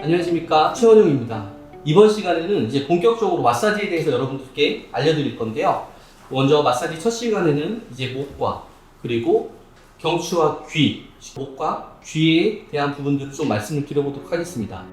안녕하십니까, 최원용입니다. 이번 시간에는 이제 본격적으로 마사지에 대해서 여러분들께 알려드릴 건데요. 먼저 마사지 첫 시간에는 이제 목과 그리고 경추와 귀, 목과 귀에 대한 부분들을 좀 말씀을 드려보도록 하겠습니다.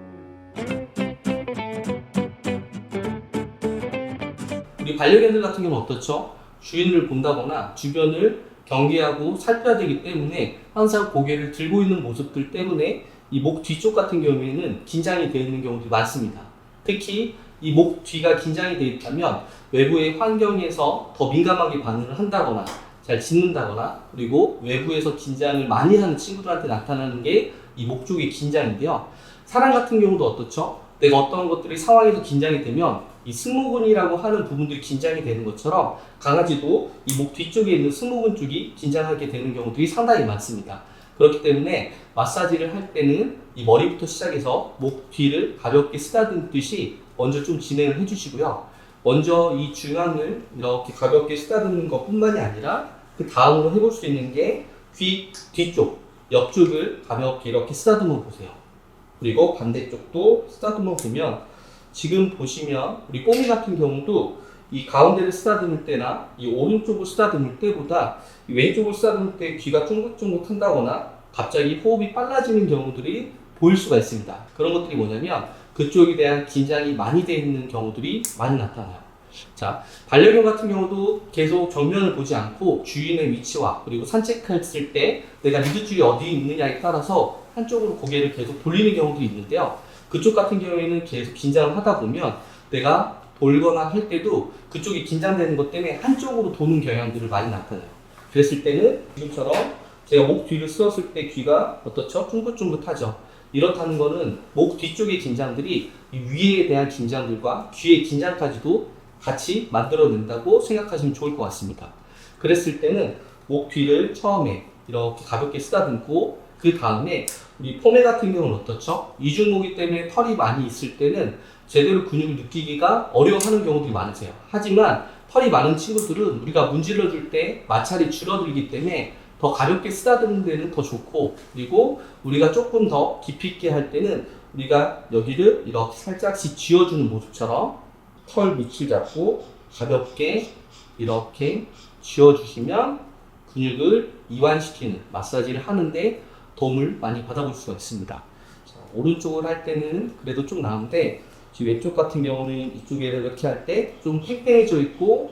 우리 반려견들 같은 경우는 어떻죠? 주인을 본다거나 주변을 경계하고 살펴야 되기 때문에 항상 고개를 들고 있는 모습들 때문에 이 목 뒤쪽 같은 경우에는 긴장이 되어 있는 경우도 많습니다. 특히 이 목 뒤가 긴장이 되어 있다면 외부의 환경에서 더 민감하게 반응을 한다거나 잘 짖는다거나 그리고 외부에서 긴장을 많이 하는 친구들한테 나타나는 게 이 목 쪽의 긴장인데요. 사람 같은 경우도 어떻죠? 내가 어떤 것들이 상황에서 긴장이 되면 이 승모근이라고 하는 부분들이 긴장이 되는 것처럼 강아지도 이 목 뒤쪽에 있는 승모근 쪽이 긴장하게 되는 경우들이 상당히 많습니다. 그렇기 때문에 마사지를 할 때는 이 머리부터 시작해서 목 뒤를 가볍게 쓰다듬듯이 먼저 좀 진행을 해주시고요. 먼저 이 중앙을 이렇게 가볍게 쓰다듬는 것 뿐만이 아니라 그 다음으로 해볼 수 있는 게 귀 뒤쪽, 옆쪽을 가볍게 이렇게 쓰다듬어 보세요. 그리고 반대쪽도 쓰다듬어 보면 지금 보시면 우리 꼬미 같은 경우도 이 가운데를 쓰다듬을 때나 이 오른쪽을 쓰다듬을 때보다 이 왼쪽을 쓰다듬을 때 귀가 쫑긋쫑긋 한다거나 갑자기 호흡이 빨라지는 경우들이 보일 수가 있습니다. 그런 것들이 뭐냐면 그쪽에 대한 긴장이 많이 되어 있는 경우들이 많이 나타나요. 자, 반려견 같은 경우도 계속 정면을 보지 않고 주인의 위치와 그리고 산책했을 때 내가 리드줄이 어디에 있느냐에 따라서 한쪽으로 고개를 계속 돌리는 경우도 있는데요. 그쪽 같은 경우에는 계속 긴장을 하다 보면 내가 돌거나 할 때도 그쪽이 긴장되는 것 때문에 한쪽으로 도는 경향들을 많이 나타나요. 그랬을 때는 지금처럼 제가 목 뒤를 쓸었을 때 귀가 어떻죠? 쫑긋쫑긋하죠. 이렇다는 거는 목 뒤쪽의 긴장들이 이 위에 대한 긴장들과 귀의 긴장까지도 같이 만들어낸다고 생각하시면 좋을 것 같습니다. 그랬을 때는 목 뒤를 처음에 이렇게 가볍게 쓰다듬고 그 다음에 우리 포메 같은 경우는 어떻죠? 이중모기 때문에 털이 많이 있을 때는 제대로 근육을 느끼기가 어려워하는 경우들이 많으세요. 하지만 털이 많은 친구들은 우리가 문질러 줄 때 마찰이 줄어들기 때문에 더 가볍게 쓰다듬는 데는 더 좋고, 그리고 우리가 조금 더 깊이 있게 할 때는 우리가 여기를 이렇게 살짝씩 쥐어주는 모습처럼 털 밑을 잡고 가볍게 이렇게 쥐어주시면 근육을 이완시키는 마사지를 하는데 도움을 많이 받아볼 수가 있습니다. 자, 오른쪽을 할 때는 그래도 좀 나은데 지금 왼쪽 같은 경우는 이쪽에 이렇게 할 때 좀 팽팽해져 있고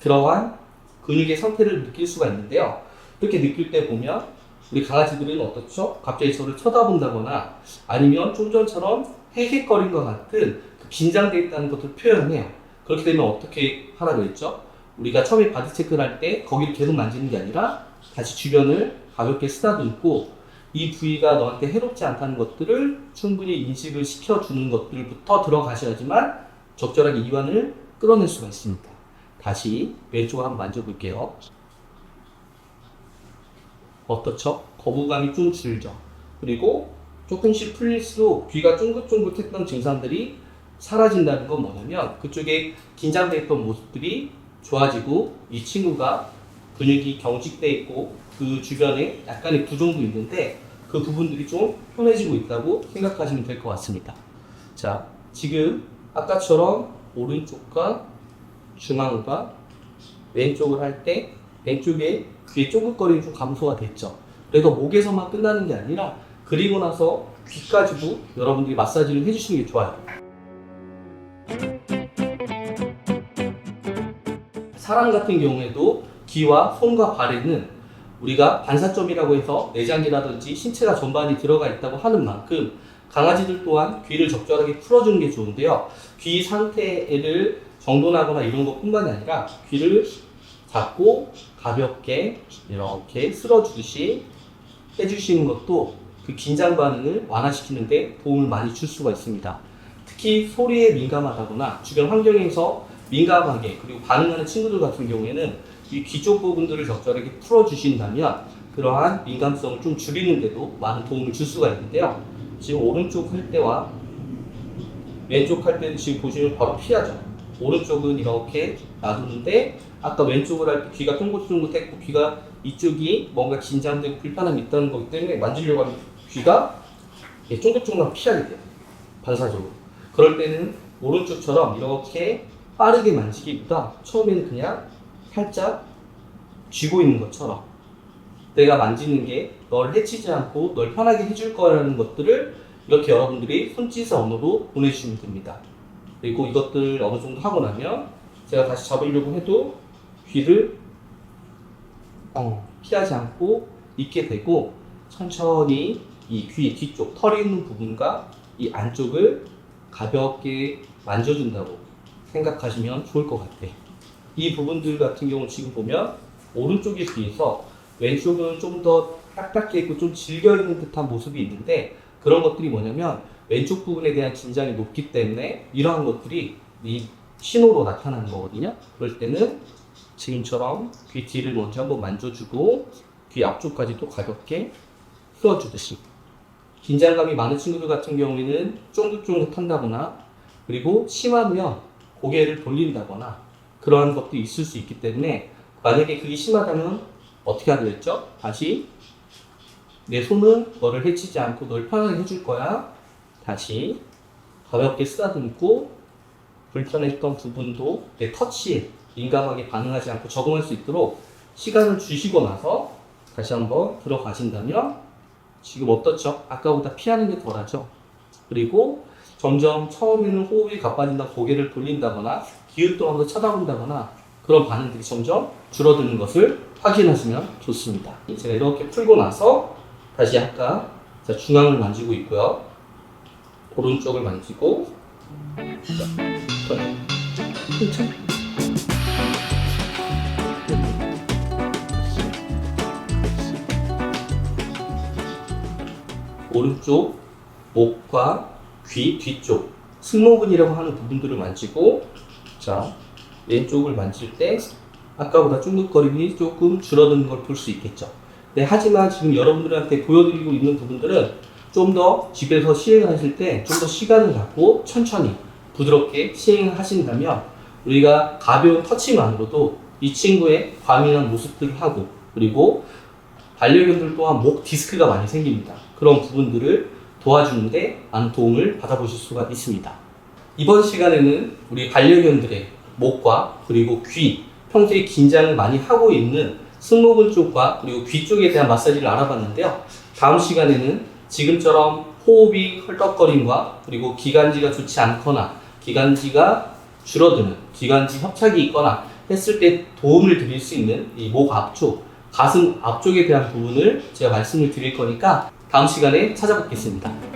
그러한 근육의 상태를 느낄 수가 있는데요. 이렇게 느낄 때 보면 우리 강아지들은 어떻죠? 갑자기 저를 쳐다본다거나 아니면 좀 전처럼 헥헥거린 것 같은 그 긴장되어 있다는 것을 표현해요. 그렇게 되면 어떻게 하라고 했죠? 우리가 처음에 바디 체크를 할 때 거기를 계속 만지는 게 아니라 다시 주변을 가볍게 쓰다듬고 이 부위가 너한테 해롭지 않다는 것들을 충분히 인식을 시켜주는 것들부터 들어가셔야지만 적절하게 이완을 끌어낼 수가 있습니다. 다시 왼쪽을 한번 만져볼게요. 어떻죠? 거부감이 좀 줄죠. 그리고 조금씩 풀릴수록 귀가 쫑긋쫑긋했던 증상들이 사라진다는 건 뭐냐면 그쪽에 긴장되어 있던 모습들이 좋아지고 이 친구가 근육이 경직되어 있고 그 주변에 약간의 부종도 있는데 그 부분들이 좀 편해지고 있다고 생각하시면 될 것 같습니다. 자, 지금 아까처럼 오른쪽과 중앙과 왼쪽을 할 때 왼쪽에 귀에 쫑긋거림이 좀 감소가 됐죠. 그래서 목에서만 끝나는 게 아니라 그리고 나서 귀까지도 여러분들이 마사지를 해주시는 게 좋아요. 사람 같은 경우에도 귀와 손과 발에는 우리가 반사점이라고 해서 내장이라든지 신체가 전반이 들어가 있다고 하는 만큼 강아지들 또한 귀를 적절하게 풀어주는 게 좋은데요. 귀 상태를 정돈하거나 이런 것 뿐만이 아니라 귀를 잡고 가볍게 이렇게 쓸어주듯이 해주시는 것도 그 긴장 반응을 완화시키는 데 도움을 많이 줄 수가 있습니다. 특히 소리에 민감하다거나 주변 환경에서 민감하게 그리고 반응하는 친구들 같은 경우에는 이 귀 쪽 부분들을 적절하게 풀어주신다면 그러한 민감성을 좀 줄이는데도 많은 도움을 줄 수가 있는데요. 지금 오른쪽 할 때와 왼쪽 할 때는 지금 보시면 바로 피하죠. 오른쪽은 이렇게 놔두는데 아까 왼쪽을 할 때 귀가 쫑긋쫑긋했고 귀가 이쪽이 뭔가 긴장되고 불편함이 있다는 거기 때문에 만지려고 하면 귀가 쫑긋쫑긋 피하게 돼요. 반사적으로. 그럴 때는 오른쪽처럼 이렇게 빠르게 만지기보다 처음에는 그냥 살짝 쥐고 있는 것처럼 내가 만지는 게 널 해치지 않고 널 편하게 해줄 거라는 것들을 이렇게 여러분들이 손짓의 언어로 보내주시면 됩니다. 그리고 이것들 어느 정도 하고 나면 제가 다시 잡으려고 해도 귀를 피하지 않고 있게 되고 천천히 이 귀 뒤쪽 털이 있는 부분과 이 안쪽을 가볍게 만져준다고 생각하시면 좋을 것 같아요. 이 부분들 같은 경우 지금 보면 오른쪽에 비해서 왼쪽은 좀 더 딱딱해 있고 좀 질겨 있는 듯한 모습이 있는데 그런 것들이 뭐냐면 왼쪽 부분에 대한 긴장이 높기 때문에 이러한 것들이 이 신호로 나타나는 거거든요. 그럴 때는 지금처럼 귀 뒤를 먼저 한번 만져주고 귀 앞쪽까지도 가볍게 풀어주듯이. 긴장감이 많은 친구들 같은 경우에는 쫑긋쫑긋한다거나 그리고 심하면 고개를 돌린다거나 그러한 것도 있을 수 있기 때문에 만약에 그게 심하다면 어떻게 하기로 했죠? 다시 내 손은 너를 해치지 않고 널 편하게 해줄 거야. 다시 가볍게 쓰다듬고 불편했던 부분도 내 터치에 민감하게 반응하지 않고 적응할 수 있도록 시간을 주시고 나서 다시 한번 들어가신다면 지금 어떻죠? 아까보다 피하는 게 덜하죠? 그리고 점점 처음에는 호흡이 가빠진다 고개를 돌린다거나 기웃동하면서 쳐다본다거나 그런 반응들이 점점 줄어드는 것을 확인하시면 좋습니다. 제가 이렇게 풀고 나서 다시 아까 중앙을 만지고 있고요. 오른쪽을 만지고 천천히 오른쪽 목과 귀 뒤쪽 승모근이라고 하는 부분들을 만지고 자 왼쪽을 만질 때 아까보다 쫑긋거림이 조금 줄어드는 걸 볼 수 있겠죠. 네, 하지만 지금 여러분들한테 보여드리고 있는 부분들은 좀 더 집에서 시행하실 때 좀 더 시간을 갖고 천천히 부드럽게 시행하신다면 우리가 가벼운 터치만으로도 이 친구의 과민한 모습들을 하고 그리고 반려견들 또한 목 디스크가 많이 생깁니다. 그런 부분들을 도와주는데 많은 도움을 받아보실 수가 있습니다. 이번 시간에는 우리 반려견들의 목과 그리고 귀, 평소에 긴장을 많이 하고 있는 승모근 쪽과 그리고 귀 쪽에 대한 마사지를 알아봤는데요. 다음 시간에는 지금처럼 호흡이 헐떡거림과 그리고 기관지가 좋지 않거나 기관지가 줄어드는 기관지 협착이 있거나 했을 때 도움을 드릴 수 있는 이 목 앞쪽, 가슴 앞쪽에 대한 부분을 제가 말씀을 드릴 거니까 다음 시간에 찾아뵙겠습니다.